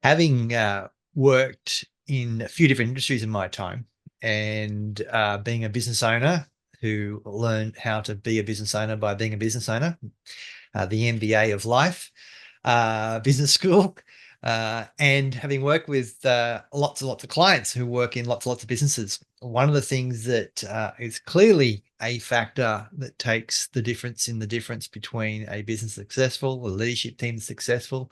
Having worked in a few different industries in my time and being a business owner who learned how to be a business owner by being a business owner, the MBA of life, business school, and having worked with lots and lots of clients who work in lots and lots of businesses. One of the things that is clearly a factor that takes the difference between a business successful, a leadership team successful,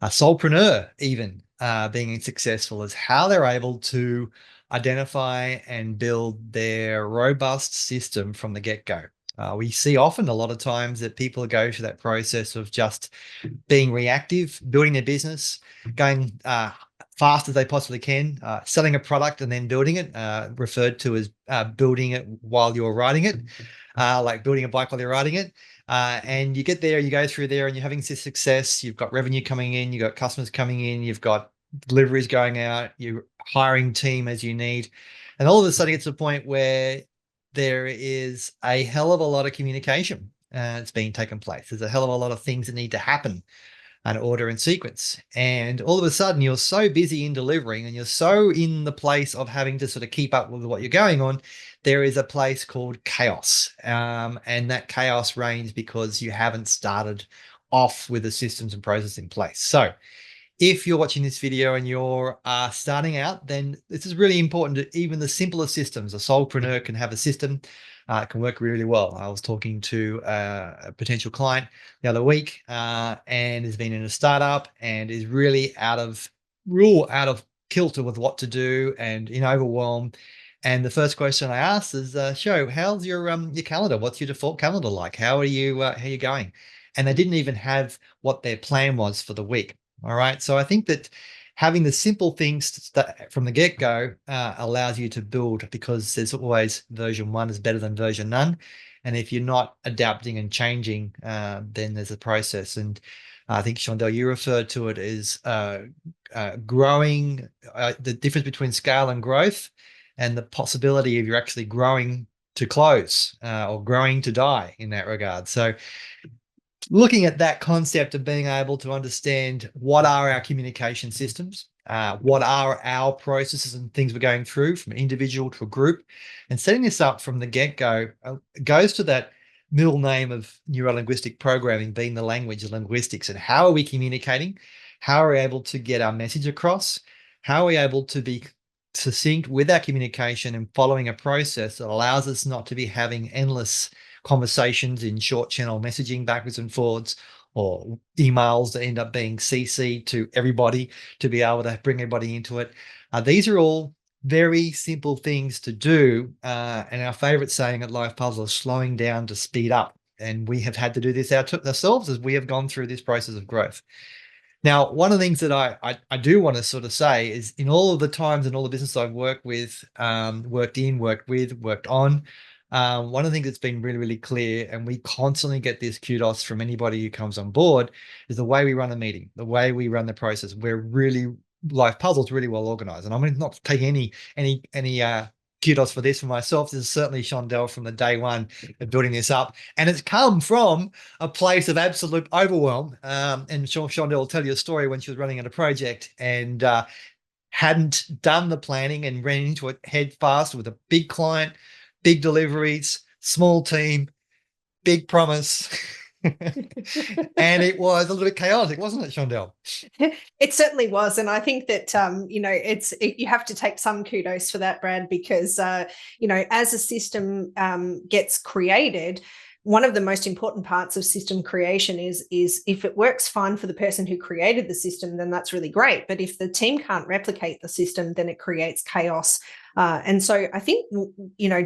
a solopreneur even being successful is how they're able to identify and build their robust system from the get-go. We see often a lot of times that people go through that process of just being reactive, building their business, going fast as they possibly can, selling a product and then building it, referred to as building it while you're riding it, like building a bike while you're riding it. And you get there, you go through there and you're having success. You've got revenue coming in, you've got customers coming in, you've got deliveries going out, you're hiring team as you need. And all of a sudden it's a point where there is a hell of a lot of communication that's being taken place. There's a hell of a lot of things that need to happen in order and sequence. And all of a sudden you're so busy in delivering and you're so in the place of having to sort of keep up with what you're going on. There is a place called chaos. And that chaos reigns because you haven't started off with the systems and processes in place. So if you're watching this video and you're starting out, then this is really important. To even the simplest systems, a solopreneur can have a system. It can work really well. I was talking to a potential client the other week and has been in a startup and is really out of kilter with what to do and in overwhelm. And the first question I asked is, "Show, how's your calendar? What's your default calendar like? How are you going?" And they didn't even have what their plan was for the week. All right. So I think that having the simple things to start from the get-go allows you to build, because there's always version one is better than version none. And if you're not adapting and changing, then there's a process. And I think, Shondell, you referred to it as growing, the difference between scale and growth, and the possibility of you're actually growing to close or growing to die in that regard. So looking at that concept of being able to understand what are our communication systems, what are our processes and things we're going through from individual to a group, and setting this up from the get-go goes to that middle name of neuro-linguistic programming, being the language of linguistics. And how are we communicating? How are we able to get our message across? How are we able to be succinct with our communication and following a process that allows us not to be having endless conversations in short channel messaging backwards and forwards, or emails that end up being CC'd to everybody to be able to bring everybody into it. These are all very simple things to do. And our favorite saying at Life Puzzle is slowing down to speed up. And we have had to do this ourselves as we have gone through this process of growth. Now, one of the things that I do want to sort of say is, in all of the times and all the business I've worked with, worked on, one of the things that's been really, really clear, and we constantly get this kudos from anybody who comes on board, is the way we run a meeting, the way we run the process. We're really, Life Puzzle's really well organized. And I'm not taking any kudos for this for myself. This is certainly Shondell from the day one of building this up. And it's come from a place of absolute overwhelm. And Shondell will tell you a story when she was running on a project and hadn't done the planning and ran into it head fast with a big client, big deliveries, small team, big promise. And it was a little bit chaotic, wasn't it, Shondell? It certainly was. And I think that, you have to take some kudos for that, Brad, because, as a system gets created, one of the most important parts of system creation is if it works fine for the person who created the system, then that's really great. But if the team can't replicate the system, then it creates chaos. And so I think,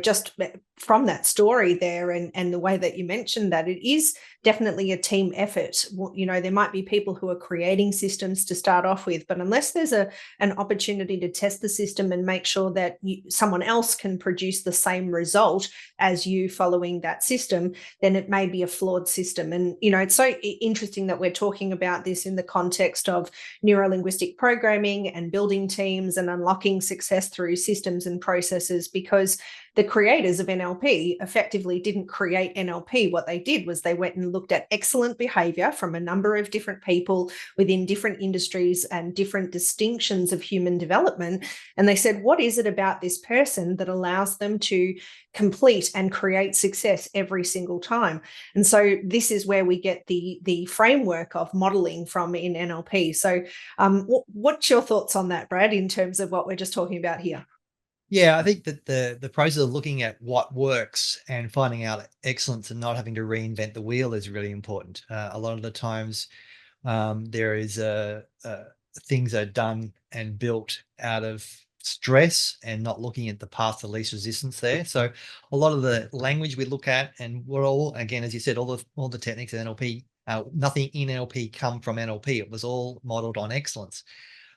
just from that story there and the way that you mentioned that, it is definitely a team effort. There might be people who are creating systems to start off with, but unless there's an opportunity to test the system and make sure that someone else can produce the same result as you following that system, then it may be a flawed system. And, it's so interesting that we're talking about this in the context of neuro-linguistic programming and building teams and unlocking success through systems systems and processes, because the creators of NLP effectively didn't create NLP. What they did was they went and looked at excellent behavior from a number of different people within different industries and different distinctions of human development. And they said, what is it about this person that allows them to complete and create success every single time? And so this is where we get the framework of modeling from in NLP. So what's your thoughts on that, Brad, in terms of what we're just talking about here? Yeah, I think that the process of looking at what works and finding out excellence and not having to reinvent the wheel is really important. A lot of the times, there is things are done and built out of stress and not looking at the path of least resistance there. So a lot of the language we look at, and we're all, again, as you said, all the techniques of NLP, nothing in NLP come from NLP. It was all modeled on excellence.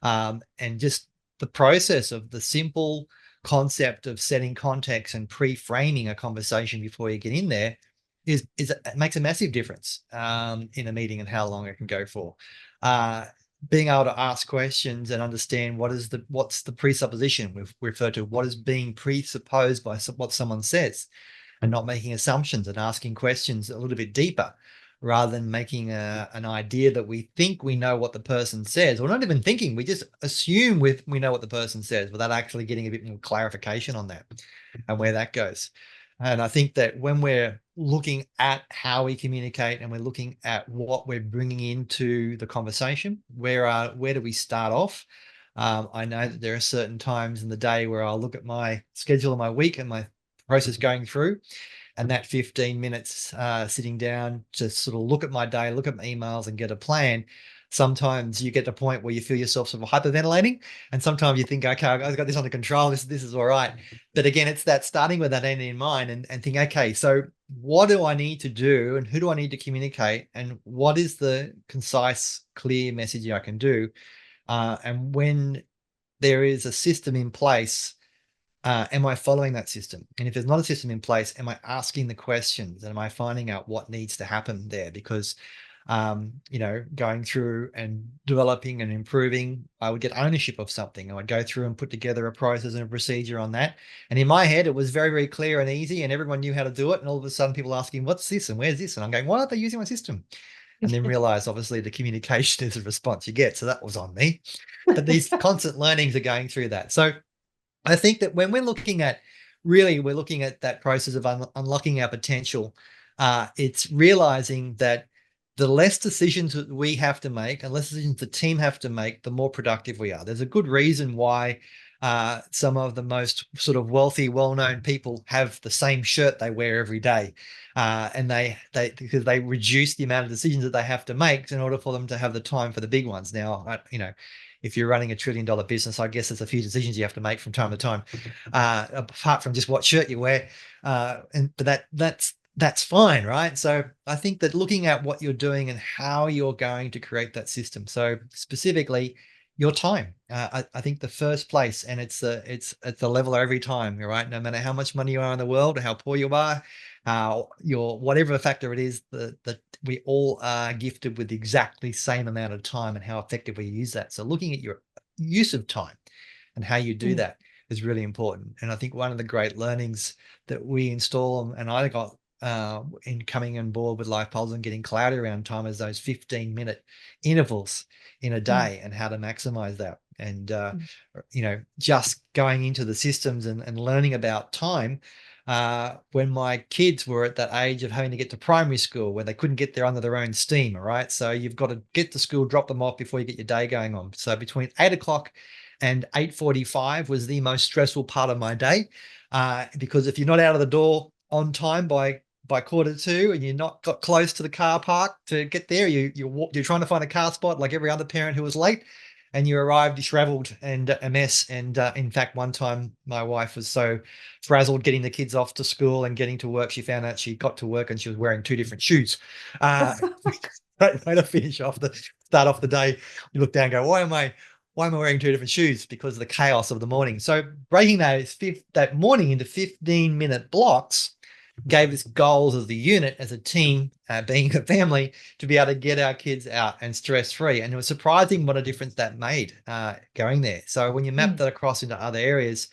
And just the process of the simple concept of setting context and pre-framing a conversation before you get in there it makes a massive difference in a meeting and how long it can go for. Being able to ask questions and understand what's the presupposition. We've referred to what is being presupposed by what someone says, and not making assumptions and asking questions a little bit deeper, rather than making an idea that we think we know what the person says. We're not even thinking, we just assume we know what the person says without actually getting a bit more clarification on that and where that goes. And I think that when we're looking at how we communicate and we're looking at what we're bringing into the conversation, where do we start off? I know that there are certain times in the day where I'll look at my schedule of my week and my process going through, and that 15 minutes sitting down to sort of look at my day, look at my emails and get a plan. Sometimes you get to a point where you feel yourself sort of hyperventilating, and sometimes you think, okay, I've got this under control. This is all right. But again, it's that starting with that end in mind and think, okay, so what do I need to do and who do I need to communicate, and what is the concise, clear message I can do? And when there is a system in place, am I following that system? And if there's not a system in place, am I asking the questions, and am I finding out what needs to happen there? Because going through and developing and improving, I would get ownership of something. I would go through and put together a process and a procedure on that. And in my head, it was very, very clear and easy, and everyone knew how to do it. And all of a sudden people asking, what's this? And where's this? And I'm going, why aren't they using my system? And then realize, obviously, the communication is the response you get. So that was on me. But these constant learnings are going through that. So I think that when we're looking at that process of unlocking our potential, it's realizing that the less decisions that we have to make and less decisions the team have to make, the more productive we are. There's a good reason why some of the most sort of wealthy, well-known people have the same shirt they wear every day. And because they reduce the amount of decisions that they have to make in order for them to have the time for the big ones. Now, if you're running $1 trillion business, I guess there's a few decisions you have to make from time to time, apart from just what shirt you wear. But that's fine, right? So I think that looking at what you're doing and how you're going to create that system. So specifically, your time. I think the first place, and it's the level every time, right? No matter how much money you are in the world, or how poor you are, whatever factor it is, that we all are gifted with exactly the same amount of time, and how effectively you use that. So looking at your use of time and how you do that is really important. And I think one of the great learnings that we install, and I got in coming on board with Life Pulse and getting clarity around time, is those 15-minute intervals in a day and how to maximize that. And just going into the systems and learning about time. When my kids were at that age of having to get to primary school, where they couldn't get there under their own steam, all right? So you've got to get to school, drop them off before you get your day going on. So between 8 o'clock and 8:45 was the most stressful part of my day, because if you're not out of the door on time by 1:45 and you're not got close to the car park to get there, you're trying to find a car spot like every other parent who was late, and you arrived disheveled and a mess. And in fact, one time my wife was so frazzled getting the kids off to school and getting to work, she found out she got to work and she was wearing 2 different shoes. Great way to start off the day. You look down and go, why am I wearing 2 different shoes? Because of the chaos of the morning. So breaking that morning into 15-minute blocks gave us goals as the unit, as a team, being a family, to be able to get our kids out and stress-free. And it was surprising what a difference that made going there. So when you map that across into other areas,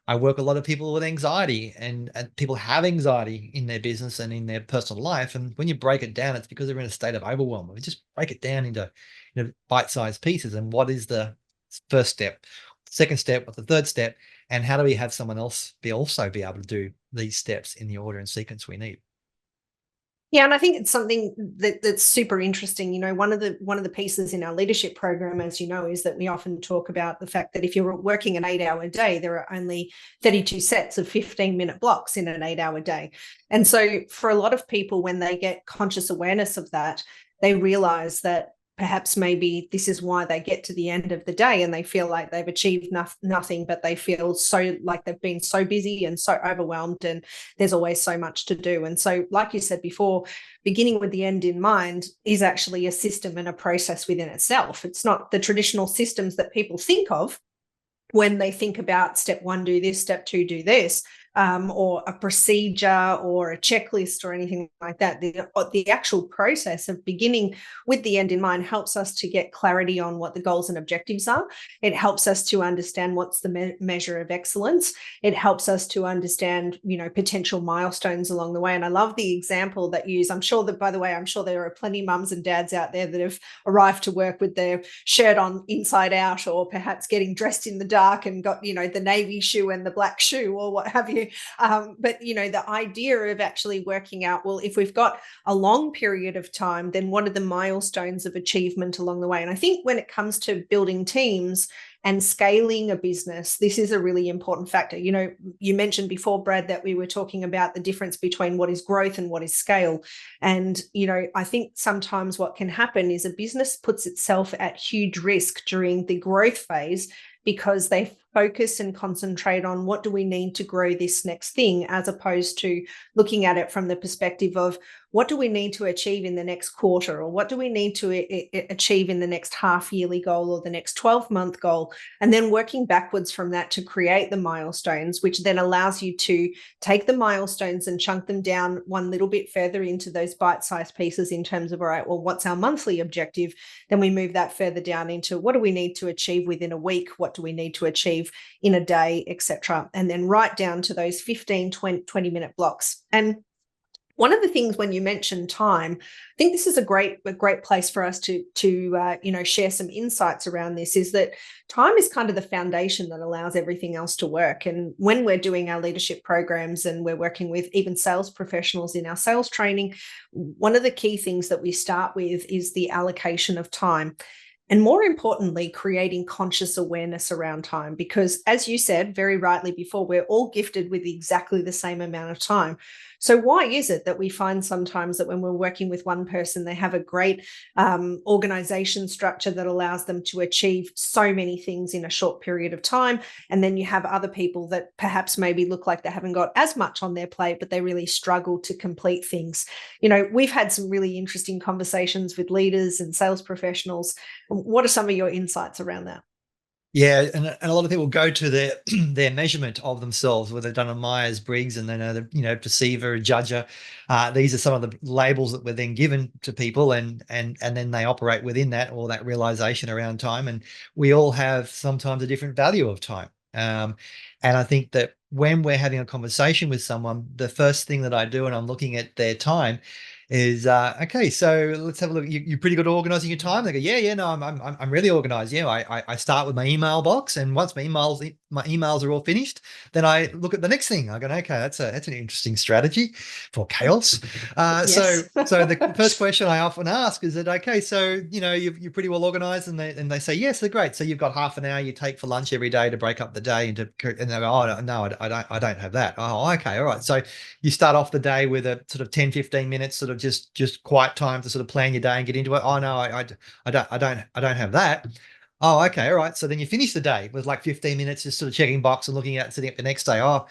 I work with a lot of people with anxiety, and people have anxiety in their business and in their personal life. And when you break it down, it's because they're in a state of overwhelm. We just break it down into, bite-sized pieces. And what is the first step, second step, what's the third step, and how do we have someone else also be able to do these steps in the order and sequence we need? Yeah, and I think it's something that's super interesting. One of the pieces in our leadership program, as you know, is that we often talk about the fact that if you're working an 8-hour day, there are only 32 sets of 15-minute blocks in an 8-hour day. And so for a lot of people, when they get conscious awareness of that, they realize that perhaps maybe this is why they get to the end of the day and they feel like they've achieved nothing, but they feel so like they've been so busy and so overwhelmed, and there's always so much to do. And so, like you said before, beginning with the end in mind is actually a system and a process within itself. It's not the traditional systems that people think of when they think about step one, do this, step two, do this, or a procedure or a checklist or anything like that. The actual process of beginning with the end in mind helps us to get clarity on what the goals and objectives are. It helps us to understand what's the measure of excellence. It helps us to understand, potential milestones along the way. And I love the example that you use. I'm sure that, by the way, I'm sure there are plenty mums and dads out there that have arrived to work with their shirt on inside out, or perhaps getting dressed in the dark and got, the navy shoe and the black shoe or what have you. But the idea of actually working out, well, if we've got a long period of time, then what are the milestones of achievement along the way? And I think when it comes to building teams and scaling a business, this is a really important factor. You mentioned before, Brad, that we were talking about the difference between what is growth and what is scale. And, I think sometimes what can happen is a business puts itself at huge risk during the growth phase because they focus and concentrate on what do we need to grow this next thing, as opposed to looking at it from the perspective of what do we need to achieve in the next quarter, or what do we need to achieve in the next half-yearly goal or the next 12-month goal, and then working backwards from that to create the milestones, which then allows you to take the milestones and chunk them down one little bit further into those bite-sized pieces in terms of, all right, well, what's our monthly objective? Then we move that further down into what do we need to achieve within a week? What do we need to achieve in a day, etc. And then right down to those 15, 20-minute blocks. And one of the things when you mention time, I think this is a great place for us to share some insights around this, is that time is kind of the foundation that allows everything else to work. And when we're doing our leadership programs and we're working with even sales professionals in our sales training, one of the key things that we start with is the allocation of time. And more importantly, creating conscious awareness around time, because as you said very rightly before, we're all gifted with exactly the same amount of time. So why is it that we find sometimes that when we're working with one person, they have a great organization structure that allows them to achieve so many things in a short period of time, and then you have other people that perhaps maybe look like they haven't got as much on their plate, but they really struggle to complete things? We've had some really interesting conversations with leaders and sales professionals. What are some of your insights around that? Yeah, and a lot of people go to their their measurement of themselves, where they've done a Myers-Briggs, and they know the perceiver, judger. These are some of the labels that were then given to people, and then they operate within that, or that realization around time. And we all have sometimes a different value of time. And I think that when we're having a conversation with someone, the first thing that I do, and I'm looking at their time, is okay, so let's have a look. You're pretty good at organizing your time. They go, yeah, no, I'm really organized. Yeah, I start with my email box, and once my emails are all finished, then I look at the next thing. I go, okay, that's an interesting strategy for chaos. Yes. So the first question I often ask is that, okay, so you're pretty well organized, and they say yes, they're great. So you've got half an hour you take for lunch every day to break up the day, and they go, oh no, I don't have that. Oh, okay, all right. So you start off the day with a sort of 10-15 minutes sort of just quiet time to sort of plan your day and get into it. Oh no, I don't have that. Oh, okay, all right. So then you finish the day with like 15 minutes just sort of checking box and looking at setting up the next day. Oh,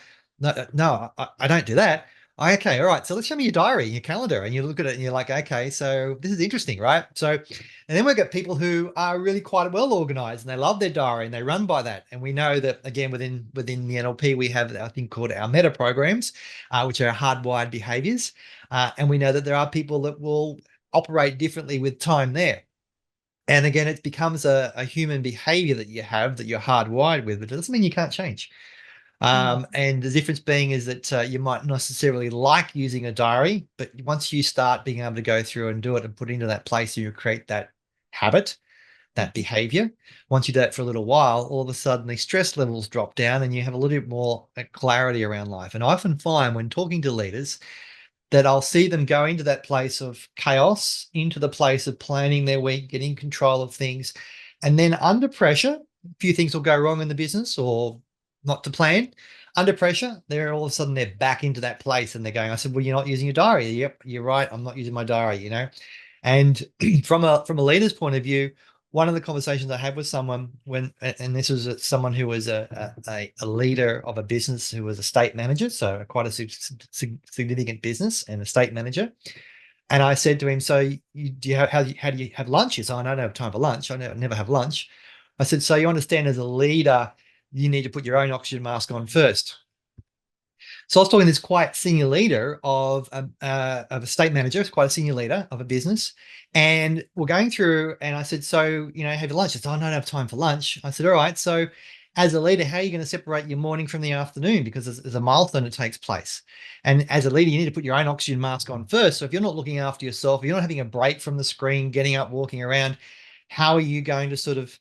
no, I don't do that. Okay, all right. So let's show me your diary, your calendar, and you look at it and you're like, okay, so this is interesting, right? So, and then we've got people who are really quite well organized, and they love their diary and they run by that. And we know that, again, within the NLP, we have a thing called our meta programs, which are hardwired behaviors. And we know that there are people that will operate differently with time there. And again, it becomes a human behavior that you have, that you're hardwired with, but it doesn't mean you can't change. And the difference being is that you might not necessarily like using a diary, but once you start being able to go through and do it and put it into that place, you create that habit, that behavior. Once you do that for a little while, all of a sudden the stress levels drop down and you have a little bit more clarity around life. And I often find when talking to leaders that I'll see them go into that place of chaos, into the place of planning their week, getting control of things. And then under pressure, a few things will go wrong in the business or not to plan. Under pressure, they're all of a sudden they're back into that place and they're going, I said, well, you're not using your diary. Yep, you're right. I'm not using my diary, you know. And from a leader's point of view, one of the conversations I had with someone and this was someone who was a leader of a business who was a state manager, so quite a significant business and a state manager. And I said to him, so do you have, how do you have lunch? He said, I don't have time for lunch. I never have lunch. I said, so you understand as a leader, you need to put your own oxygen mask on first. So I was talking to this quite senior leader of a state manager, it's quite a senior leader of a business. And we're going through and I said, so, you know, have your lunch? He said, oh, I don't have time for lunch. I said, all right. So as a leader, how are you going to separate your morning from the afternoon? Because there's a milestone that takes place. And as a leader, you need to put your own oxygen mask on first. So if you're not looking after yourself, if you're not having a break from the screen, getting up, walking around, how are you going to sort of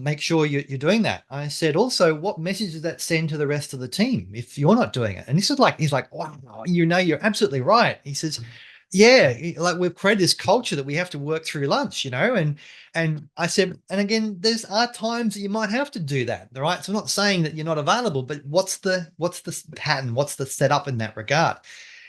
make sure you're doing that? I said, also, what message does that send to the rest of the team if you're not doing it? And this is like, he's like, wow, you know, you're absolutely right. He says, yeah, like we've created this culture that we have to work through lunch, you know, and I said, and again, there's are times that you might have to do that, right? So I'm not saying that you're not available, but what's the pattern? What's the setup in that regard?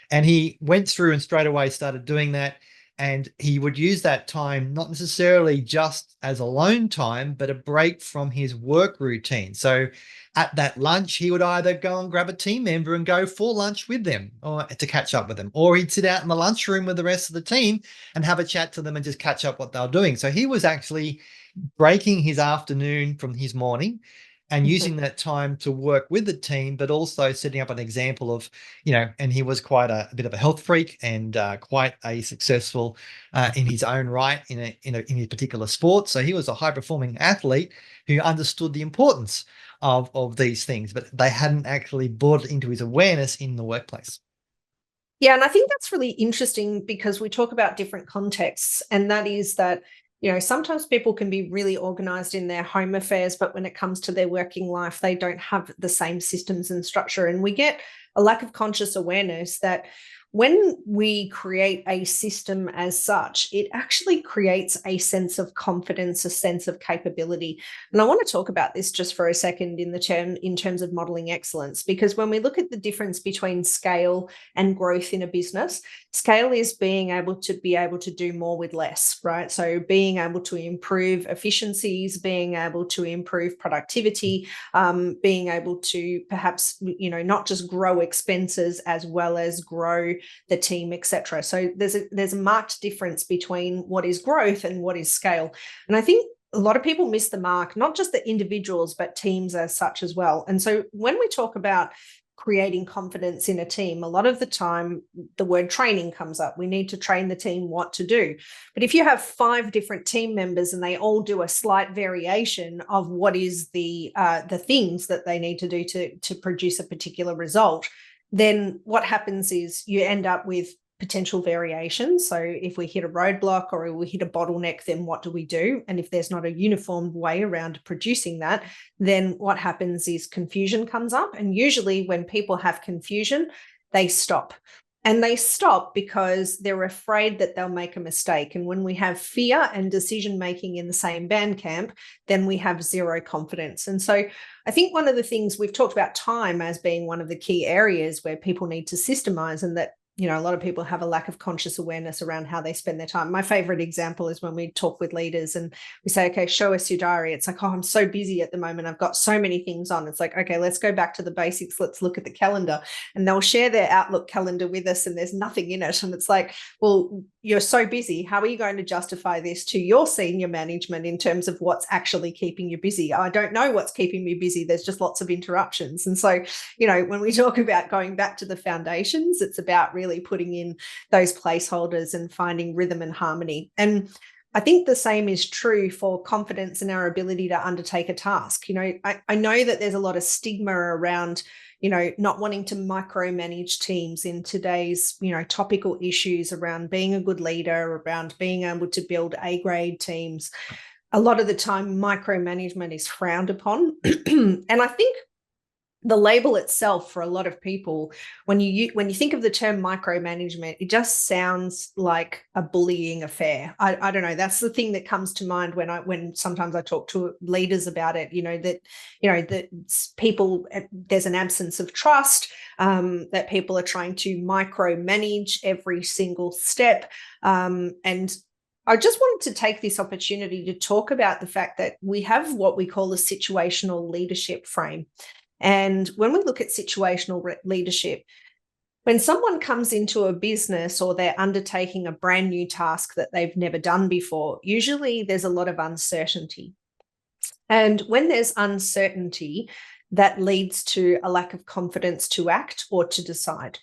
And he went through and straight away started doing that. And he would use that time, not necessarily just as alone time, but a break from his work routine. So at that lunch, he would either go and grab a team member and go for lunch with them or to catch up with them, or he'd sit out in the lunchroom with the rest of the team and have a chat to them and just catch up what they're doing. So he was actually breaking his afternoon from his morning and using that time to work with the team, but also setting up an example of, you know, and he was quite a bit of a health freak and quite a successful in his own right in his particular sport. So he was a high performing athlete who understood the importance of these things, but they hadn't actually brought it into his awareness in the workplace. Yeah, and I think that's really interesting because we talk about different contexts, and that is that, you know, sometimes people can be really organized in their home affairs, but when it comes to their working life, they don't have the same systems and structure. And we get a lack of conscious awareness that when we create a system as such, it actually creates a sense of confidence, a sense of capability. And I want to talk about this just for a second in terms of modeling excellence, because when we look at the difference between scale and growth in a business, scale is being able to do more with less, right? So being able to improve efficiencies, being able to improve productivity, being able to perhaps, you know, not just grow expenses as well as grow the team, etc. So there's a marked difference between what is growth and what is scale. And I think a lot of people miss the mark, not just the individuals, but teams as such as well. And so when we talk about creating confidence in a team, a lot of the time the word training comes up. We need to train the team what to do. But if you have 5 different team members and they all do a slight variation of what is the things that they need to do to produce a particular result, then what happens is you end up with potential variations. So if we hit a roadblock or we hit a bottleneck, then what do we do? And if there's not a uniform way around producing that, then what happens is confusion comes up. And usually when people have confusion, they stop. And they stop because they're afraid that they'll make a mistake. And when we have fear and decision-making in the same band camp, then we have zero confidence. And so I think one of the things we've talked about time as being one of the key areas where people need to systemize, and that, you know, a lot of people have a lack of conscious awareness around how they spend their time. My favorite example is when we talk with leaders and we say, okay, show us your diary. It's like, oh, I'm so busy at the moment. I've got so many things on. It's like, okay, let's go back to the basics. Let's look at the calendar. And they'll share their Outlook calendar with us and there's nothing in it. And it's like, well, you're so busy. How are you going to justify this to your senior management in terms of what's actually keeping you busy? I don't know what's keeping me busy. There's just lots of interruptions. And so, you know, when we talk about going back to the foundations, it's about really putting in those placeholders and finding rhythm and harmony. And I think the same is true for confidence in our ability to undertake a task. I know that there's a lot of stigma around, not wanting to micromanage teams in today's, topical issues around being a good leader, around being able to build A-grade teams. A lot of the time, micromanagement is frowned upon. And I think the label itself for a lot of people, when you think of the term micromanagement, it just sounds like a bullying affair. I don't know, that's the thing that comes to mind when sometimes I talk to leaders about it, that people, there's an absence of trust, that people are trying to micromanage every single step, and I just wanted to take this opportunity to talk about the fact that we have what we call a situational leadership frame. And when we look at situational leadership, when someone comes into a business or they're undertaking a brand new task that they've never done before, usually there's a lot of uncertainty. And when there's uncertainty, that leads to a lack of confidence to act or to decide.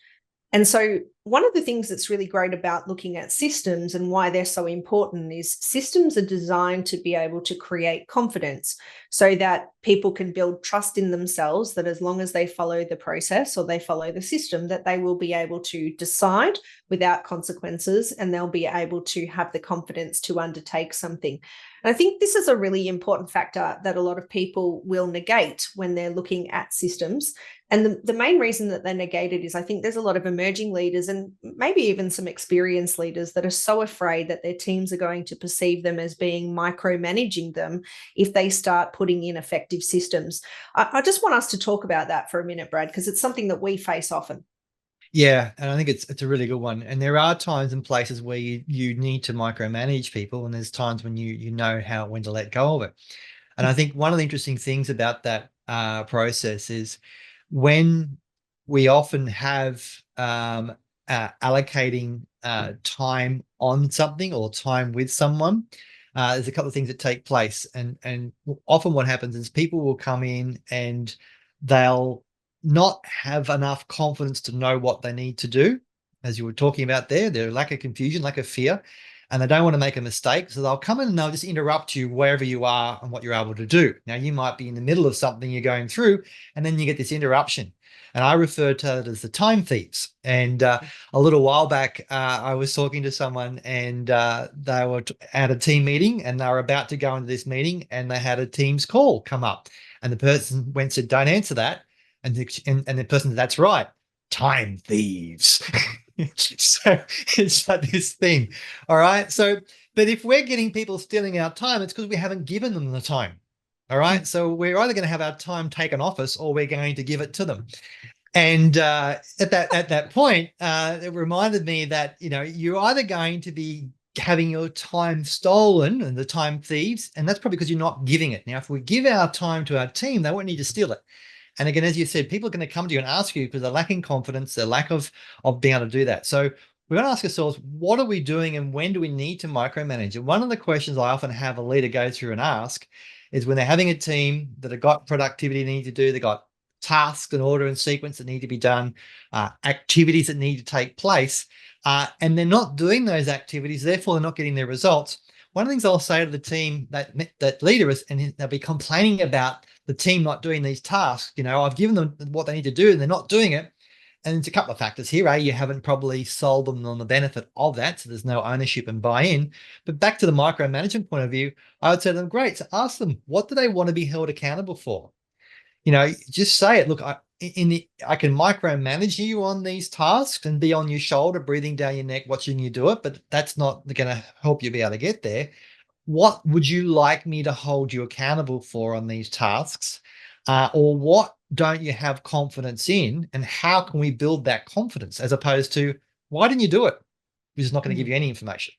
And so one of the things that's really great about looking at systems and why they're so important is systems are designed to be able to create confidence so that people can build trust in themselves, that as long as they follow the process or they follow the system, that they will be able to decide without consequences, and they'll be able to have the confidence to undertake something. And I think this is a really important factor that a lot of people will negate when they're looking at systems. And the main reason that they negate it is I think there's a lot of emerging leaders and maybe even some experienced leaders that are so afraid that their teams are going to perceive them as being micromanaging them if they start putting in effective systems. I just want us to talk about that for a minute, Brad, because it's something that we face often. Yeah, and I think it's a really good one. And there are times and places where you need to micromanage people, and there's times when you know when to let go of it. And I think one of the interesting things about that process is when we often have allocating time on something or time with someone, there's a couple of things that take place. And often what happens is people will come in and they'll not have enough confidence to know what they need to do. As you were talking about there, their lack of confusion, lack of fear, and they don't want to make a mistake. So they'll come in and they'll just interrupt you wherever you are and what you're able to do. Now, you might be in the middle of something you're going through, and then you get this interruption. And I refer to it as the time thieves. And a little while back, I was talking to someone, and they were at a team meeting, and they were about to go into this meeting, and they had a Teams call come up. And the person went and said, "Don't answer that." And the person said, "That's right, time thieves." So it's like this thing. All right. So, but if we're getting people stealing our time, it's because we haven't given them the time. All right. So we're either going to have our time taken off us, or we're going to give it to them. And at that point, it reminded me that, you're either going to be having your time stolen, and the time thieves, and that's probably because you're not giving it. Now, if we give our time to our team, they won't need to steal it. And again, as you said, people are going to come to you and ask you because they're lacking confidence, they're lack of being able to do that. So we're going to ask ourselves, what are we doing and when do we need to micromanage? And one of the questions I often have a leader go through and ask is when they're having a team that have got productivity they need to do, they've got tasks and order and sequence that need to be done, activities that need to take place, and they're not doing those activities, therefore they're not getting their results. One of the things I'll say to the team, that leader is, and they'll be complaining about the team not doing these tasks. I've given them what they need to do and they're not doing it. And it's a couple of factors here. You haven't probably sold them on the benefit of that. So there's no ownership and buy-in. But back to the micromanagement point of view, I would say to them, great. So ask them, what do they want to be held accountable for? Just say it. Look, I can micromanage you on these tasks and be on your shoulder, breathing down your neck, watching you do it, but that's not going to help you be able to get there. What would you like me to hold you accountable for on these tasks? Or what don't you have confidence in? And how can we build that confidence, as opposed to, why didn't you do it? Which is not going to give you any information.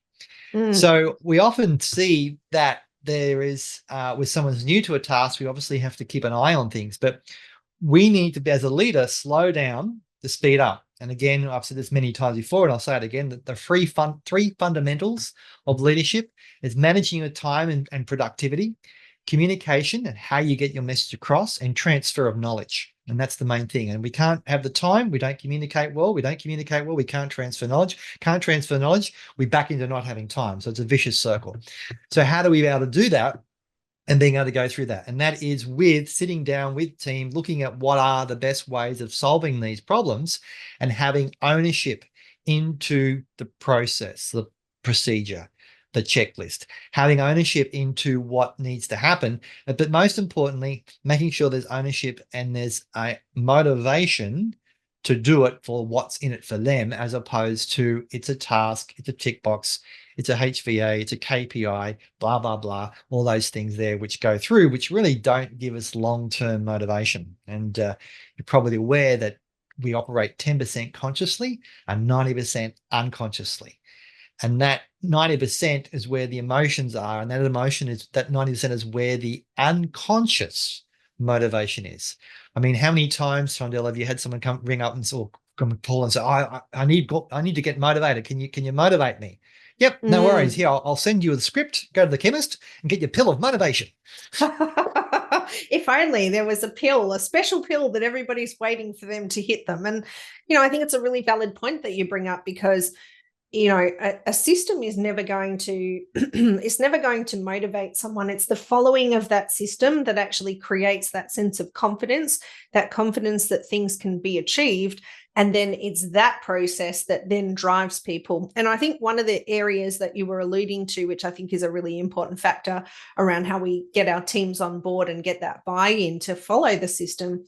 So we often see that there is, with someone who's new to a task, we obviously have to keep an eye on things, but we need to, as a leader, slow down to speed up. And again, I've said this many times before, and I'll say it again, that the three fundamentals of leadership is managing your time and productivity, communication and how you get your message across, and transfer of knowledge. And that's the main thing. And we can't have the time. We don't communicate well. We can't transfer knowledge. Can't transfer knowledge. We back into not having time. So it's a vicious circle. So how do we be able to do that? And being able to go through that. And that is with sitting down with team, looking at what are the best ways of solving these problems and having ownership into the process, the procedure, the checklist, having ownership into what needs to happen. But most importantly, making sure there's ownership and there's a motivation to do it for what's in it for them, as opposed to it's a task, it's a tick box, it's a HVA, it's a KPI, blah, blah, blah, all those things there which go through, which really don't give us long-term motivation. And you're probably aware that we operate 10% consciously and 90% unconsciously. And that 90% is where the emotions are. And that 90% is where the unconscious motivation is. I mean, how many times, Tondell, have you had someone come ring up and come call and say, I need to get motivated. Can you motivate me? Yep, no worries. Here, I'll send you a script, go to the chemist and get your pill of motivation. If only there was a special pill that everybody's waiting for them to hit them. And, I think it's a really valid point that you bring up, because a system is never going to it's never going to motivate someone. It's the following of that system that actually creates that sense of confidence that things can be achieved. And then it's that process that then drives people. And I think one of the areas that you were alluding to, which I think is a really important factor around how we get our teams on board and get that buy-in to follow the system,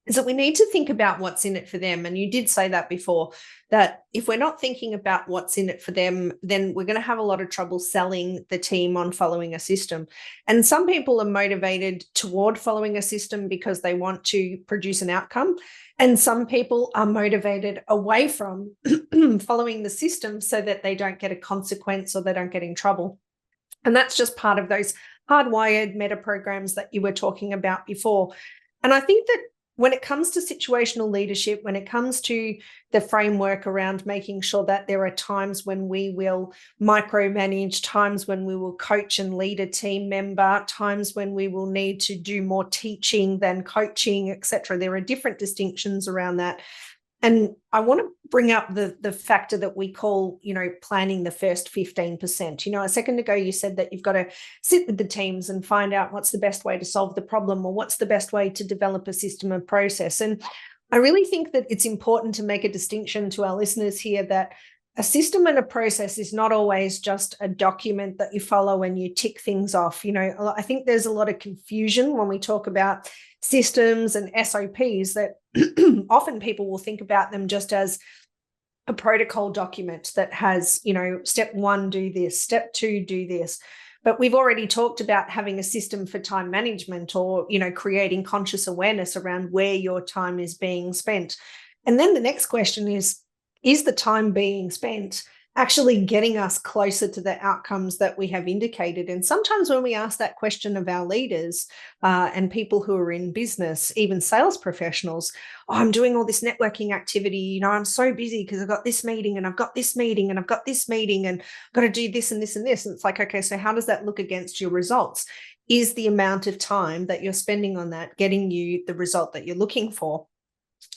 is that we need to think about what's in it for them. And you did say that before, that if we're not thinking about what's in it for them, then we're going to have a lot of trouble selling the team on following a system. And some people are motivated toward following a system because they want to produce an outcome. And some people are motivated away from following the system so that they don't get a consequence or they don't get in trouble. And that's just part of those hardwired meta programs that you were talking about before. And I think that when it comes to situational leadership, when it comes to the framework around making sure that there are times when we will micromanage, times when we will coach and lead a team member, times when we will need to do more teaching than coaching, etc. There are different distinctions around that. And I want to bring up the factor that we call, planning the first 15%. A second ago, you said that you've got to sit with the teams and find out what's the best way to solve the problem, or what's the best way to develop a system and process. And I really think that it's important to make a distinction to our listeners here that a system and a process is not always just a document that you follow and you tick things off. I think there's a lot of confusion when we talk about systems and SOPs, that often people will think about them just as a protocol document that has, step 1, do this, step 2, do this. But we've already talked about having a system for time management, or, creating conscious awareness around where your time is being spent. And then the next question is the time being spent actually getting us closer to the outcomes that we have indicated? And sometimes when we ask that question of our leaders and people who are in business, even sales professionals, I'm doing all this networking activity, I'm so busy because I've got this meeting and I've got this meeting and I've got this meeting and I've got to do this and this and this. And it's like, okay, so how does that look against your results? Is the amount of time that you're spending on that getting you the result that you're looking for?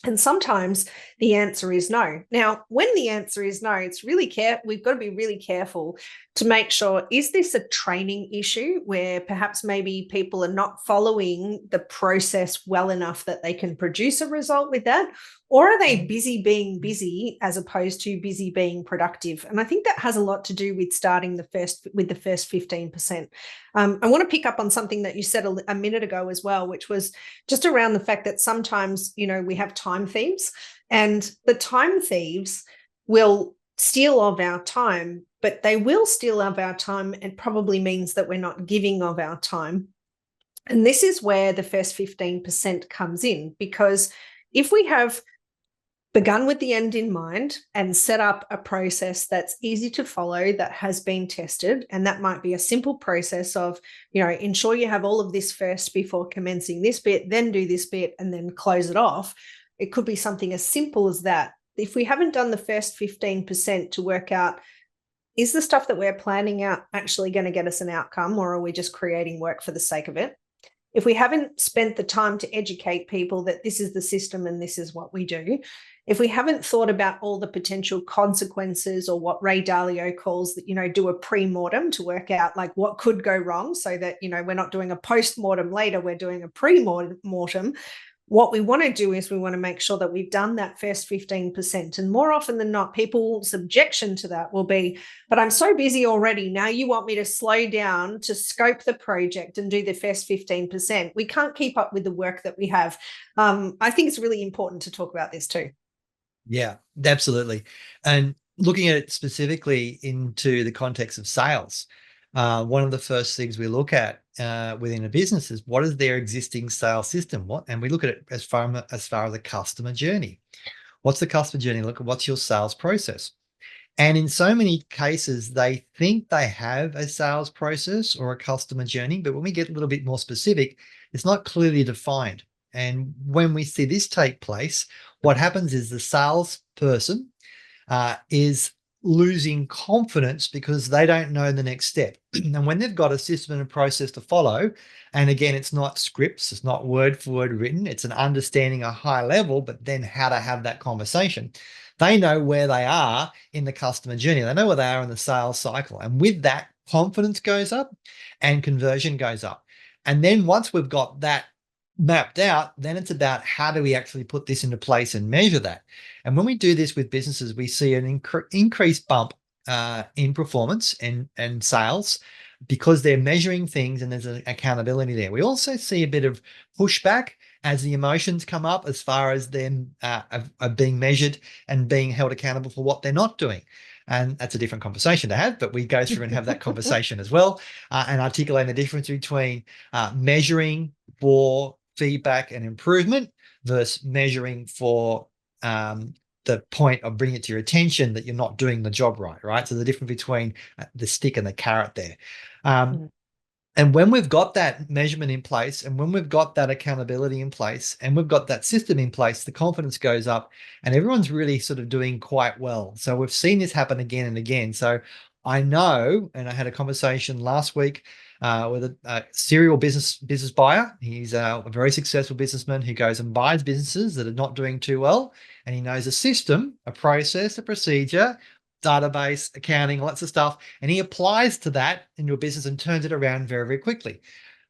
And sometimes the answer is no. Now, when the answer is no, we've got to be really careful to make sure, is this a training issue where perhaps maybe people are not following the process well enough that they can produce a result with that? Or are they busy being busy as opposed to busy being productive? And I think that has a lot to do with starting the first 15%. I want to pick up on something that you said a minute ago as well, which was just around the fact that sometimes, we have time thieves, and the time thieves will steal of our time, but they will steal of our time. It probably means that we're not giving of our time. And this is where the first 15% comes in, because if we have begun with the end in mind and set up a process that's easy to follow, that has been tested, and that might be a simple process of, ensure you have all of this first before commencing this bit, then do this bit, and then close it off. It could be something as simple as that. If we haven't done the first 15% to work out, is the stuff that we're planning out actually going to get us an outcome, or are we just creating work for the sake of it? if we haven't spent the time to educate people that this is the system and this is what we do, if we haven't thought about all the potential consequences, or what Ray Dalio calls that, do a pre-mortem to work out like what could go wrong, so that, we're not doing a post-mortem later, we're doing a pre-mortem. What we want to do is we want to make sure that we've done that first 15%. And more often than not, people's objection to that will be, but I'm so busy already. Now you want me to slow down to scope the project and do the first 15%. We can't keep up with the work that we have. I think it's really important to talk about this too. Yeah, absolutely. And looking at it specifically into the context of sales, one of the first things we look at within a business is what is their existing sales system? And we look at it as far as the customer journey. What's the customer journey? Look at what's your sales process. And in so many cases, they think they have a sales process or a customer journey, but when we get a little bit more specific, it's not clearly defined. And when we see this take place, what happens is the salesperson is losing confidence because they don't know the next step. And when they've got a system and a process to follow, and again, it's not scripts, it's not word for word written, it's an understanding a high level, but then how to have that conversation. They know where they are in the customer journey. They know where they are in the sales cycle. And with that, confidence goes up and conversion goes up. And then once we've got that mapped out, then it's about how do we actually put this into place and measure that. And when we do this with businesses, we see an increased bump in performance and sales because they're measuring things and there's an accountability there. We also see a bit of pushback as the emotions come up as far as them being measured and being held accountable for what they're not doing. And that's a different conversation to have, but we go through and have that conversation as well, and articulate the difference between measuring for feedback and improvement versus measuring for the point of bringing it to your attention that you're not doing the job right? So the difference between the stick and the carrot there. And when we've got that measurement in place, and when we've got that accountability in place, and we've got that system in place, the confidence goes up and everyone's really sort of doing quite well. So we've seen this happen again and again. So I know, and I had a conversation last week with a serial business buyer. He's a very successful businessman who goes and buys businesses that are not doing too well. And he knows a system, a process, a procedure, database, accounting, lots of stuff. And he applies to that into a business and turns it around very, very quickly.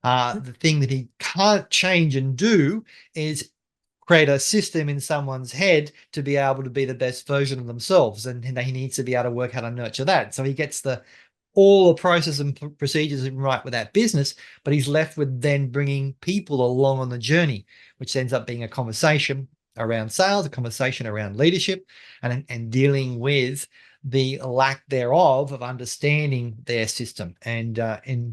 The thing that he can't change and do is create a system in someone's head to be able to be the best version of themselves. And he needs to be able to work how to nurture that. So he gets all the process and procedures right with that business, but he's left with then bringing people along on the journey, which ends up being a conversation around sales, a conversation around leadership, and dealing with the lack thereof of understanding their system. And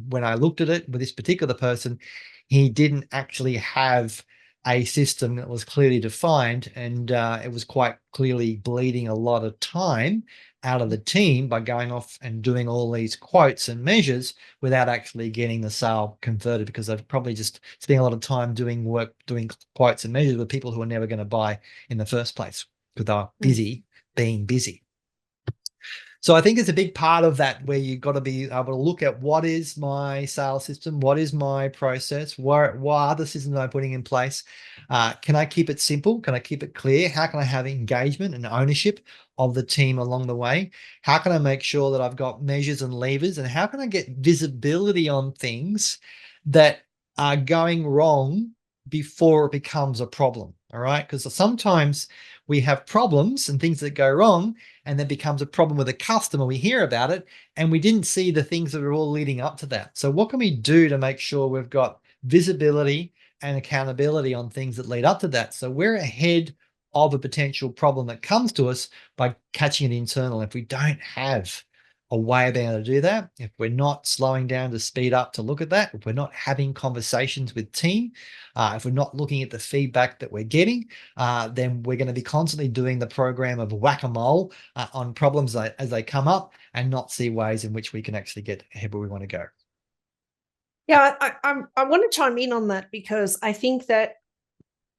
when I looked at it with this particular person, he didn't actually have a system that was clearly defined, and it was quite clearly bleeding a lot of time out of the team by going off and doing all these quotes and measures without actually getting the sale converted, because they've probably just spent a lot of time doing quotes and measures with people who are never going to buy in the first place because they're busy being busy. So I think it's a big part of that, where you've got to be able to look at what is my sales system, what is my process, what other systems am I putting in place? Can I keep it simple? Can I keep it clear? How can I have engagement and ownership of the team along the way? How can I make sure that I've got measures and levers? And how can I get visibility on things that are going wrong before it becomes a problem? All right, because sometimes we have problems and things that go wrong, and then becomes a problem with a customer. We hear about it and we didn't see the things that are all leading up to that. So what can we do to make sure we've got visibility and accountability on things that lead up to that, so we're ahead of a potential problem that comes to us by catching it internal? If we don't have a way of being able to do that, if we're not slowing down to speed up to look at that, if we're not having conversations with team, if we're not looking at the feedback that we're getting, then we're going to be constantly doing the program of whack-a-mole on problems as they come up, and not see ways in which we can actually get ahead where we want to go. Yeah, I want to chime in on that, because I think that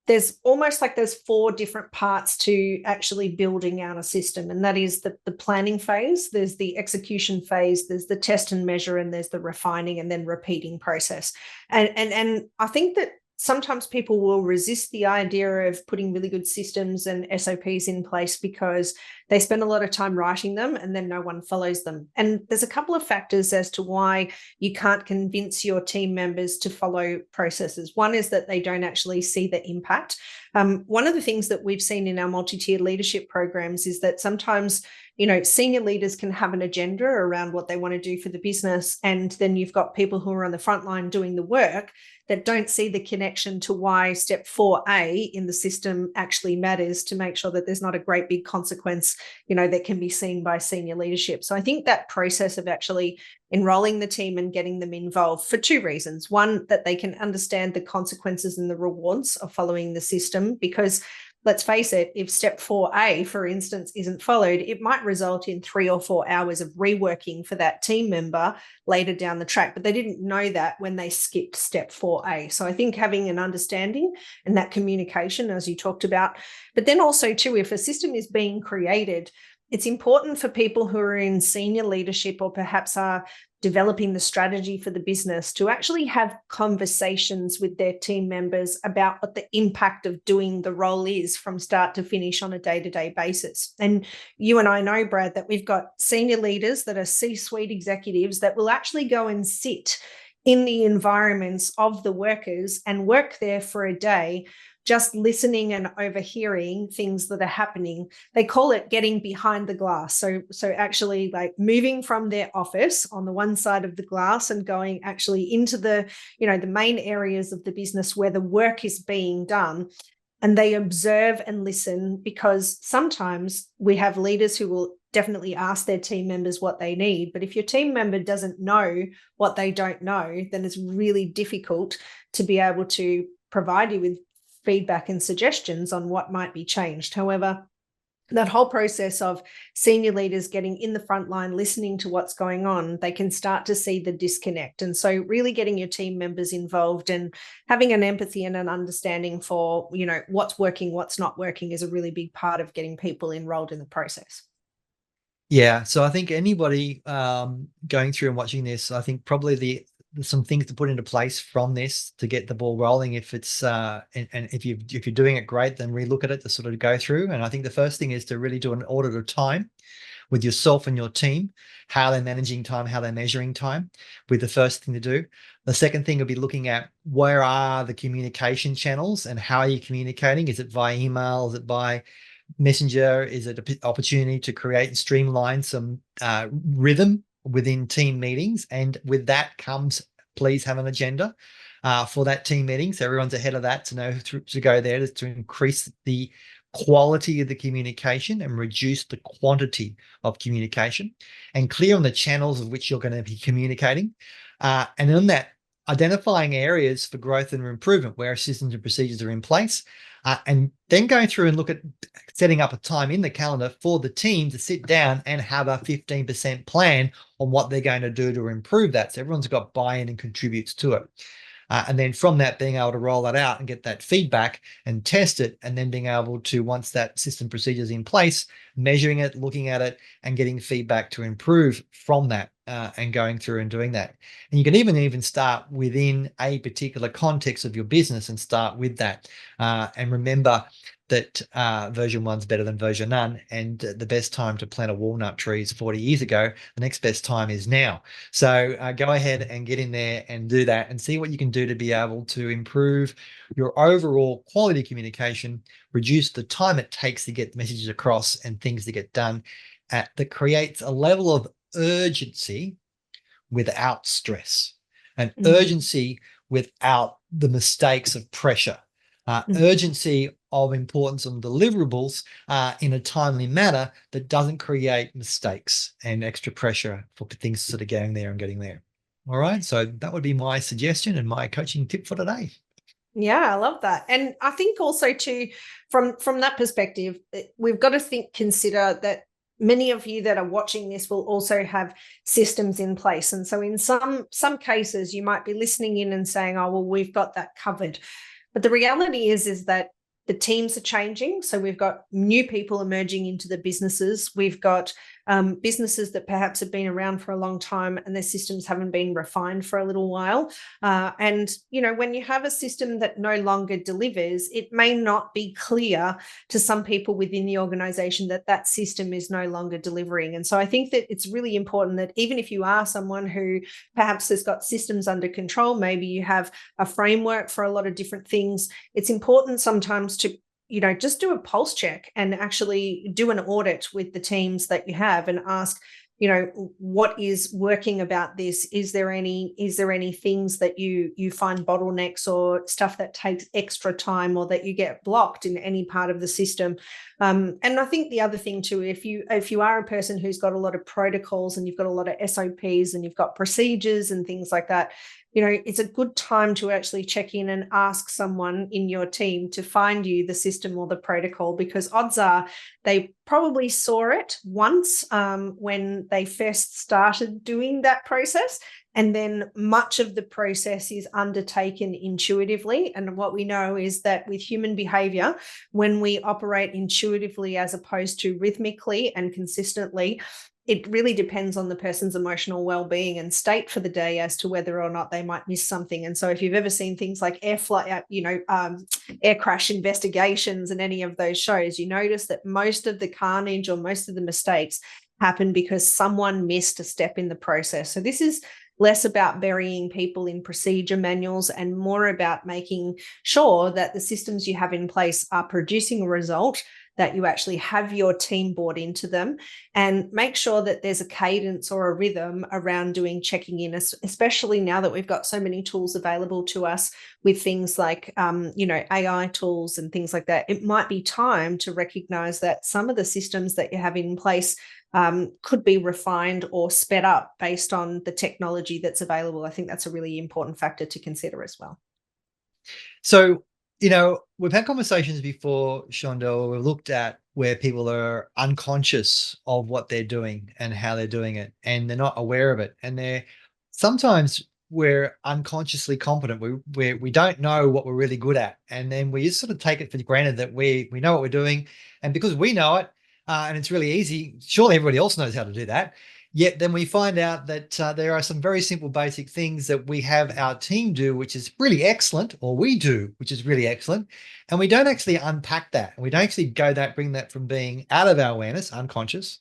there's almost like there's 4 different parts to actually building out a system. And that is the planning phase, there's the execution phase, there's the test and measure, and there's the refining and then repeating process. And I think that sometimes people will resist the idea of putting really good systems and SOPs in place because they spend a lot of time writing them and then no one follows them. And there's a couple of factors as to why you can't convince your team members to follow processes. One is that they don't actually see the impact. One of the things that we've seen in our multi-tiered leadership programs is that sometimes, you know, senior leaders can have an agenda around what they want to do for the business. And then you've got people who are on the front line doing the work that don't see the connection to why step 4A in the system actually matters to make sure that there's not a great big consequence, you know, that can be seen by senior leadership. So I think that process of actually enrolling the team and getting them involved for 2 reasons. One, that they can understand the consequences and the rewards of following the system, because let's face it, if step 4A, for instance, isn't followed, it might result in 3 or 4 hours of reworking for that team member later down the track. But they didn't know that when they skipped step 4A. So I think having an understanding and that communication, as you talked about, but then also too, if a system is being created, it's important for people who are in senior leadership or perhaps are developing the strategy for the business to actually have conversations with their team members about what the impact of doing the role is from start to finish on a day-to-day basis. And you and I know, Brad, that we've got senior leaders that are C-suite executives that will actually go and sit in the environments of the workers and work there for a day, just listening and overhearing things that are happening. They call it getting behind the glass. So actually like moving from their office on the one side of the glass and going actually into the, you know, the main areas of the business where the work is being done. And they observe and listen, because sometimes we have leaders who will definitely ask their team members what they need. But if your team member doesn't know what they don't know, then it's really difficult to be able to provide you with feedback and suggestions on what might be changed. However, that whole process of senior leaders getting in the front line, listening to what's going on, they can start to see the disconnect. And so really getting your team members involved and having an empathy and an understanding for, you know, what's working, what's not working is a really big part of getting people enrolled in the process. Yeah, so I think anybody going through and watching this, I think probably some things to put into place from this to get the ball rolling. If it's and if you're doing it, great, then relook at it to sort of go through. And I think the first thing is to really do an audit of time with yourself and your team, how they're managing time, how they're measuring time, with the first thing to do. The second thing will be looking at where are the communication channels and how are you communicating? Is it via email? Is it by Messenger? Is it an opportunity to create and streamline some rhythm within team meetings? And with that comes, please have an agenda for that team meeting, so everyone's ahead of that, to know to go there, to increase the quality of the communication and reduce the quantity of communication, and clear on the channels of which you're going to be communicating. And in that, identifying areas for growth and improvement where systems and procedures are in place, and then going through and look at setting up a time in the calendar for the team to sit down and have a 15% plan on what they're going to do to improve that. So everyone's got buy-in and contributes to it. And then from that, being able to roll that out and get that feedback and test it, and then being able to, once that system procedure is in place, measuring it, looking at it, and getting feedback to improve from that, and going through and doing that. And you can even start within a particular context of your business and start with that. And remember that version 1's better than version none, and the best time to plant a walnut tree is 40 years ago. The next best time is now. So go ahead and get in there and do that, and see what you can do to be able to improve your overall quality communication, reduce the time it takes to get messages across and things to get done, that creates a level of urgency without stress, and urgency without the mistakes of pressure, urgency of importance on deliverables in a timely manner that doesn't create mistakes and extra pressure for things sort of going there and getting there. All right, so that would be my suggestion and my coaching tip for today. Yeah, I love that. And I think also too, from that perspective, we've got to consider that many of you that are watching this will also have systems in place. And so in some cases, you might be listening in and saying, oh, well, we've got that covered. But the reality is that the teams are changing. So we've got new people emerging into the businesses. We've got businesses that perhaps have been around for a long time and their systems haven't been refined for a little while. And, when you have a system that no longer delivers, it may not be clear to some people within the organization that that system is no longer delivering. And so I think that it's really important that even if you are someone who perhaps has got systems under control, maybe you have a framework for a lot of different things, it's important sometimes to just do a pulse check and actually do an audit with the teams that you have and ask, what is working about this? Is there any things that you find bottlenecks or stuff that takes extra time or that you get blocked in any part of the system? And I think the other thing too, if you are a person who's got a lot of protocols and you've got a lot of SOPs and you've got procedures and things like that, it's a good time to actually check in and ask someone in your team to find you the system or the protocol, because odds are they probably saw it once when they first started doing that process. And then much of the process is undertaken intuitively. And what we know is that with human behavior, when we operate intuitively as opposed to rhythmically and consistently, it really depends on the person's emotional well-being and state for the day as to whether or not they might miss something. And so if you've ever seen things like air crash investigations and any of those shows, you notice that most of the carnage or most of the mistakes happen because someone missed a step in the process. So this is less about burying people in procedure manuals and more about making sure that the systems you have in place are producing a result, that you actually have your team bought into them, and make sure that there's a cadence or a rhythm around doing checking in, especially now that we've got so many tools available to us with things like, AI tools and things like that. It might be time to recognize that some of the systems that you have in place could be refined or sped up based on the technology that's available. I think that's a really important factor to consider as well. So, we've had conversations before, Shondell. We've looked at where people are unconscious of what they're doing and how they're doing it, and they're not aware of it. And sometimes we're unconsciously competent. We don't know what we're really good at, and then we just sort of take it for granted that we know what we're doing, and because we know it, and it's really easy, surely everybody else knows how to do that. Yet then we find out that there are some very simple basic things that we have our team do, which is really excellent, or we do, which is really excellent. And we don't actually unpack that. And we don't actually bring that from being out of our awareness, unconscious,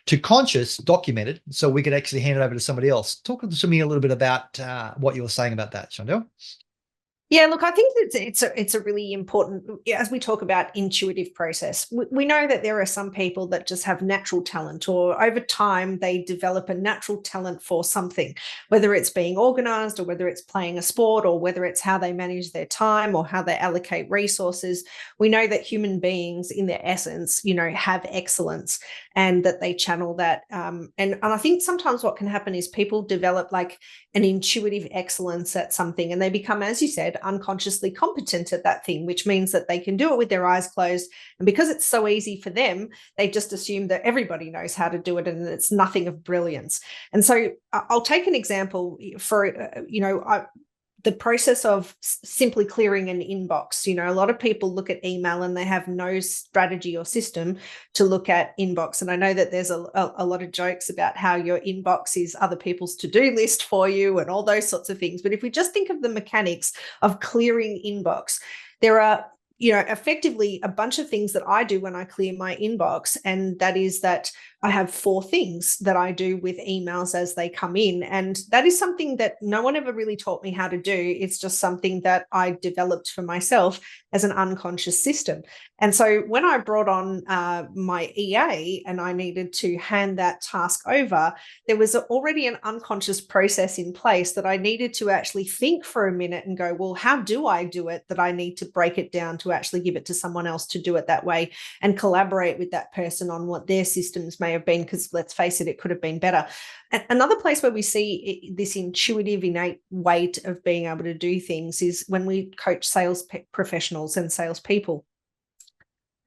to conscious, documented, so we could actually hand it over to somebody else. Talk to me a little bit about what you were saying about that, Shondell. Yeah, look, I think that it's a really important, as we talk about intuitive process, we know that there are some people that just have natural talent, or over time they develop a natural talent for something, whether it's being organized or whether it's playing a sport or whether it's how they manage their time or how they allocate resources. We know that human beings in their essence, have excellence and that they channel that. And I think sometimes what can happen is people develop like an intuitive excellence at something and they become, as you said, unconsciously competent at that thing, which means that they can do it with their eyes closed. And because it's so easy for them, they just assume that everybody knows how to do it and it's nothing of brilliance. And so I'll take an example for, the process of simply clearing an inbox. A lot of people look at email and they have no strategy or system to look at inbox. And I know that there's a lot of jokes about how your inbox is other people's to-do list for you and all those sorts of things. But if we just think of the mechanics of clearing inbox, there are effectively a bunch of things that I do when I clear my inbox. And that is that I have 4 things that I do with emails as they come in. And that is something that no one ever really taught me how to do. It's just something that I developed for myself as an unconscious system. And so when I brought on my EA and I needed to hand that task over, there was already an unconscious process in place that I needed to actually think for a minute and go, well, how do I do it, that I need to break it down to actually give it to someone else to do it that way and collaborate with that person on what their systems may have been, because let's face it, it could have been better. Another place where we see this intuitive, innate weight of being able to do things is when we coach sales professionals and salespeople.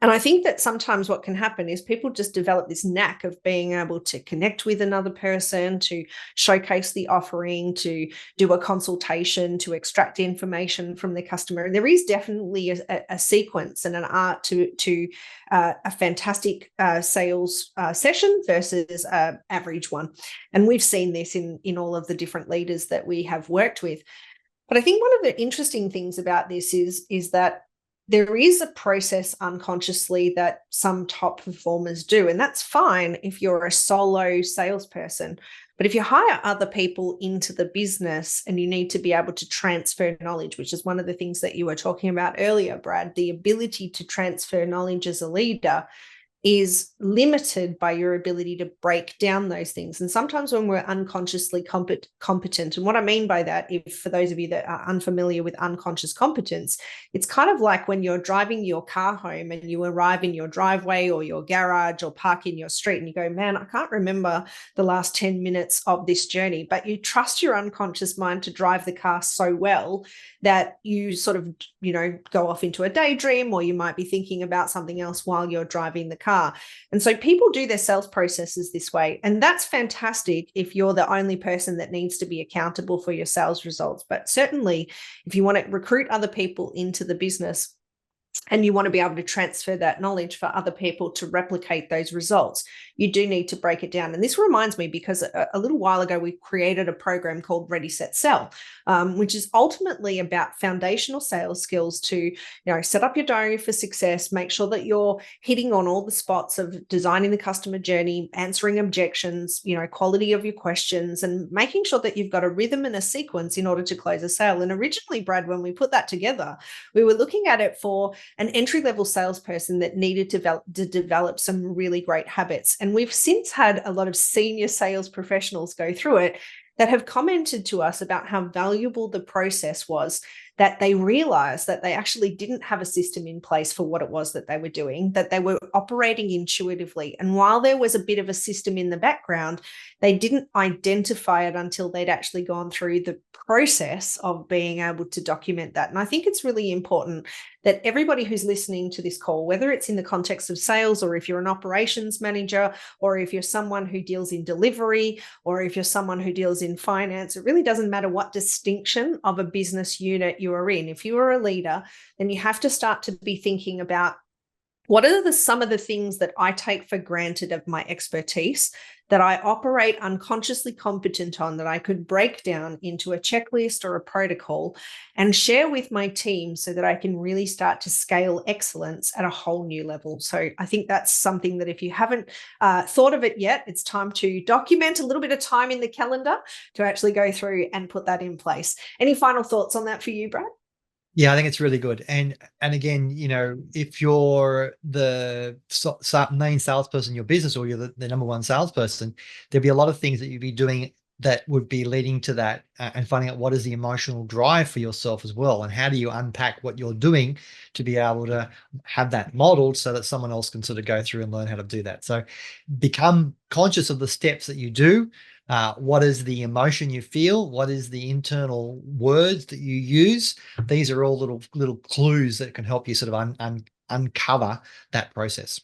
And I think that sometimes what can happen is people just develop this knack of being able to connect with another person, to showcase the offering, to do a consultation, to extract information from the customer. And there is definitely a sequence and an art to a fantastic sales session versus an average one. And we've seen this in all of the different leaders that we have worked with. But I think one of the interesting things about this is that there is a process unconsciously that some top performers do, and that's fine if you're a solo salesperson. But if you hire other people into the business and you need to be able to transfer knowledge, which is one of the things that you were talking about earlier, Brad, the ability to transfer knowledge as a leader is limited by your ability to break down those things. And sometimes when we're unconsciously competent, and what I mean by that, if for those of you that are unfamiliar with unconscious competence, it's kind of like when you're driving your car home and you arrive in your driveway or your garage or park in your street and you go, man, I can't remember the last 10 minutes of this journey, but you trust your unconscious mind to drive the car so well that you sort of, go off into a daydream, or you might be thinking about something else while you're driving the car. And so people do their sales processes this way. And that's fantastic if you're the only person that needs to be accountable for your sales results. But certainly, if you want to recruit other people into the business, and you want to be able to transfer that knowledge for other people to replicate those results, you do need to break it down. And this reminds me, because a little while ago, we created a program called Ready, Set, Sell, which is ultimately about foundational sales skills to, set up your diary for success, make sure that you're hitting on all the spots of designing the customer journey, answering objections, quality of your questions, and making sure that you've got a rhythm and a sequence in order to close a sale. And originally, Brad, when we put that together, we were looking at it for an entry-level salesperson that needed to develop some really great habits. And we've since had a lot of senior sales professionals go through it that have commented to us about how valuable the process was, that they realized that they actually didn't have a system in place for what it was that they were doing, that they were operating intuitively. And while there was a bit of a system in the background, they didn't identify it until they'd actually gone through the process of being able to document that. And I think it's really important that everybody who's listening to this call, whether it's in the context of sales, or if you're an operations manager, or if you're someone who deals in delivery, or if you're someone who deals in finance, it really doesn't matter what distinction of a business unit you are in. If you are a leader, then you have to start to be thinking about, what are some of the things that I take for granted of my expertise, that I operate unconsciously competent on, that I could break down into a checklist or a protocol and share with my team so that I can really start to scale excellence at a whole new level. So I think that's something that if you haven't thought of it yet, it's time to document a little bit of time in the calendar to actually go through and put that in place. Any final thoughts on that for you, Brad? Yeah, I think it's really good. And again, if you're the main salesperson in your business, or you're the number one salesperson, there'd be a lot of things that you'd be doing that would be leading to that, and finding out what is the emotional drive for yourself as well, and how do you unpack what you're doing to be able to have that modeled so that someone else can sort of go through and learn how to do that. So become conscious of the steps that you do. What is the emotion you feel? What is the internal words that you use? These are all little clues that can help you sort of uncover that process.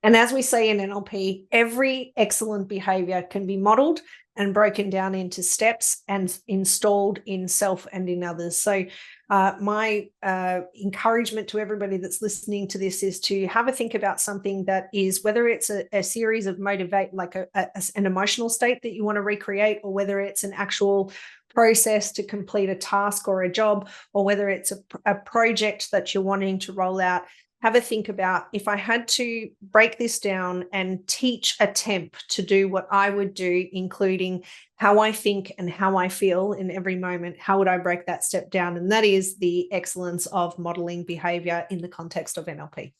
And as we say in NLP, every excellent behavior can be modeled and broken down into steps and installed in self and in others. So my encouragement to everybody that's listening to this is to have a think about something that is, whether it's a series of motivate, like an emotional state that you want to recreate, or whether it's an actual process to complete a task or a job, or whether it's a project that you're wanting to roll out. Have a think about, if I had to break this down and teach a temp to do what I would do, including how I think and how I feel in every moment, how would I break that step down? And that is the excellence of modeling behavior in the context of NLP.